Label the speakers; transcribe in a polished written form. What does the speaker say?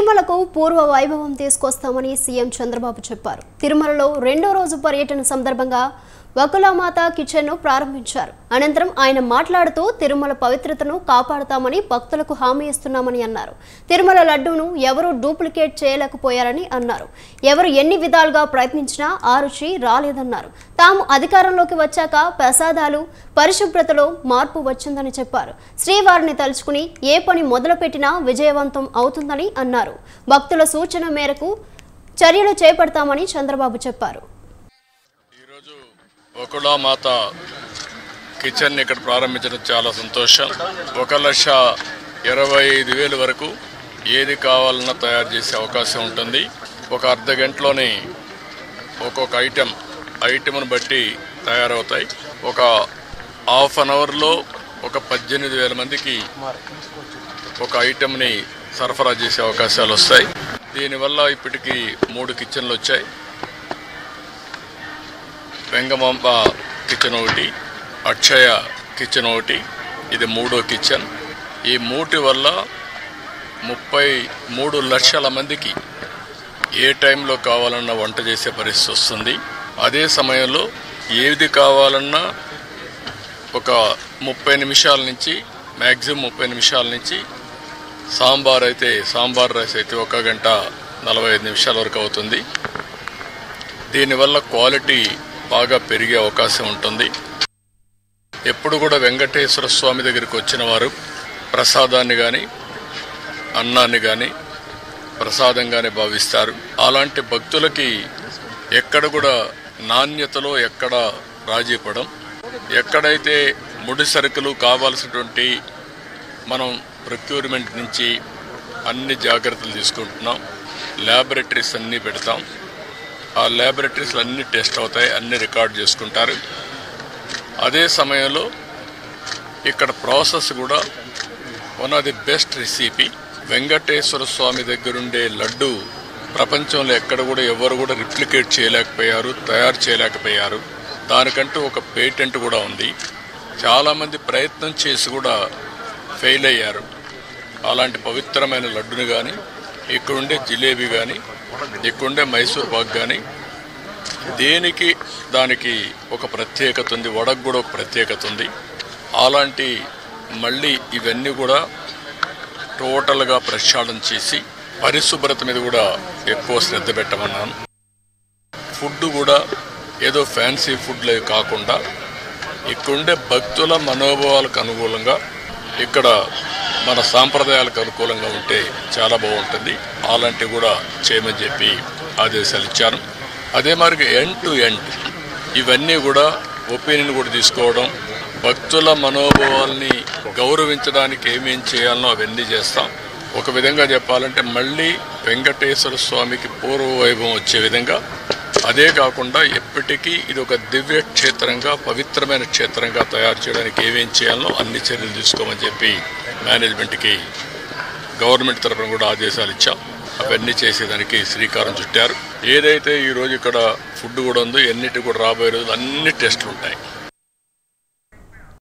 Speaker 1: తిరుమలకు పూర్వ వైభవం తీసుకొస్తామని సీఎం చంద్రబాబు చెప్పారు. తిరుమలలో రెండో రోజు పర్యటన సందర్భంగా వకులామాత కిచెన్ ను ప్రారంభించారు. అనంతరం ఆయన మాట్లాడుతూ తిరుమల పవిత్రతను కాపాడుతామని భక్తులకు హామీ ఇస్తున్నామని అన్నారు. తిరుమల లడ్డూను ఎవరూ డూప్లికేట్ చేయలేకపోయారని అన్నారు. ఎవరు ఎన్ని విధాలుగా ప్రయత్నించినా ఆ రుచి రాలేదన్నారు. తాము అధికారంలోకి వచ్చాక ప్రసాదాలు పరిశుభ్రతలో మార్పు వచ్చిందని చెప్పారు. శ్రీవారిని తలుచుకుని ఏ పని మొదలుపెట్టినా విజయవంతం అవుతుందని అన్నారు. భక్తుల సూచన మేరకు చర్యలు చేపడతామని చంద్రబాబు చెప్పారు.
Speaker 2: వకులామాత కిచెన్ ఇక్కడ ప్రారంభించడం చాలా సంతోషం. 1,25,000 వరకు ఏది కావాలన్నా తయారు చేసే అవకాశం ఉంటుంది. ఒక అర్ధ గంటలోనే ఒక్కొక్క ఐటెంను బట్టి తయారవుతాయి. ఒక హాఫ్ అన్ అవర్లో ఒక 18,000 మందికి ఒక ఐటెంని సరఫరా చేసే అవకాశాలు వస్తాయి. దీనివల్ల ఇప్పటికీ 3 కిచెన్లు వచ్చాయి. వెంగమాంబ కిచెన్ ఒకటి, అక్షయ కిచెన్ ఒకటి, ఇది 3వ కిచెన్. ఈ 3 వల్ల 33 లక్షల మందికి ఏ టైంలో కావాలన్నా వంట చేసే పరిస్థితి వస్తుంది. అదే సమయంలో ఏది కావాలన్నా ఒక 30 నిమిషాల నుంచి మ్యాక్సిమం 30 నిమిషాల నుంచి సాంబార్ రైస్ అయితే 1 గంట 45 నిమిషాల వరకు అవుతుంది. దీనివల్ల క్వాలిటీ బాగా పెరిగే అవకాశం ఉంటుంది. ఎప్పుడు కూడా వెంకటేశ్వర స్వామి దగ్గరికి వచ్చిన వారు ప్రసాదాన్ని కానీ అన్నాన్ని కానీ ప్రసాదంగానే భావిస్తారు. అలాంటి భక్తులకి ఎక్కడ కూడా నాణ్యతలో ఎక్కడ రాజీ పడం. ఎక్కడైతే ముడి సరుకులు కావాల్సినటువంటి మనం ప్రొక్యూర్మెంట్ నుంచి అన్ని జాగ్రత్తలు తీసుకుంటున్నాం. ల్యాబొరేటరీస్ అన్నీ పెడతాం. ఆ ల్యాబొరేటరీస్లో అన్ని టెస్ట్ అవుతాయి, అన్ని రికార్డ్ చేసుకుంటారు. అదే సమయంలో ఇక్కడ ప్రాసెస్ కూడా one of the best recipe. Venkateswara Swamy దగ్గరుండే లడ్డు ప్రపంచంలో ఎక్కడ కూడా ఎవరు కూడా రిప్లికేట్ చేయలేకపోయారు, తయారు చేయలేకపోయారు. దానికంటూ ఒక పేటెంట్ కూడా ఉంది. చాలామంది ప్రయత్నం చేసి కూడా ఫెయిల్ అయ్యారు. అలాంటి పవిత్రమైన లడ్డుని కానీ, ఇక్కడుండే జిలేబీ కానీ, ఇక్కడుండే మైసూర్ పాక్ కానీ దానికి ఒక ప్రత్యేకత ఉంది. వడకు కూడా ఒక ప్రత్యేకత ఉంది. అలాంటి మళ్ళీ ఇవన్నీ కూడా టోటల్గా ప్రక్షాళన చేసి పరిశుభ్రత మీద కూడా ఎక్కువ శ్రద్ధ పెట్టమన్నాను. ఫుడ్ కూడా ఏదో ఫ్యాన్సీ ఫుడ్లే కాకుండా ఇక్కడుండే భక్తుల మనోభావాలకు అనుకూలంగా, ఇక్కడ మన సాంప్రదాయాలకు అనుకూలంగా ఉంటే చాలా బాగుంటుంది. అలాంటివి కూడా చేయమని చెప్పి ఆదేశాలు ఇచ్చాను. అదే మరి ఎండ్ టు ఎండ్ ఇవన్నీ కూడా ఒపీనియన్ కూడా తీసుకోవడం, భక్తుల మనోభావాల్ని గౌరవించడానికి ఏమేం చేయాలనో అవన్నీ చేస్తాం. ఒక విధంగా చెప్పాలంటే మళ్ళీ వెంకటేశ్వర స్వామికి పూర్వ వైభవం వచ్చే విధంగా, అదే కాకుండా ఎప్పటికీ ఇది ఒక దివ్య క్షేత్రంగా, పవిత్రమైన క్షేత్రంగా తయారు చేయడానికి ఏమేం చేయాలనో అన్ని చర్యలు తీసుకోమని చెప్పి మేనేజ్మెంట్కి గవర్నమెంట్ తరఫున కూడా ఆదేశాలు ఇచ్చాం. అవన్నీ చేసేదానికి శ్రీకారం చుట్టారు. ఏదైతే ఈరోజు ఇక్కడ ఫుడ్ కూడా ఉందో ఎన్నిటి కూడా రాబోయే రోజులు అన్ని టెస్టులు ఉంటాయి.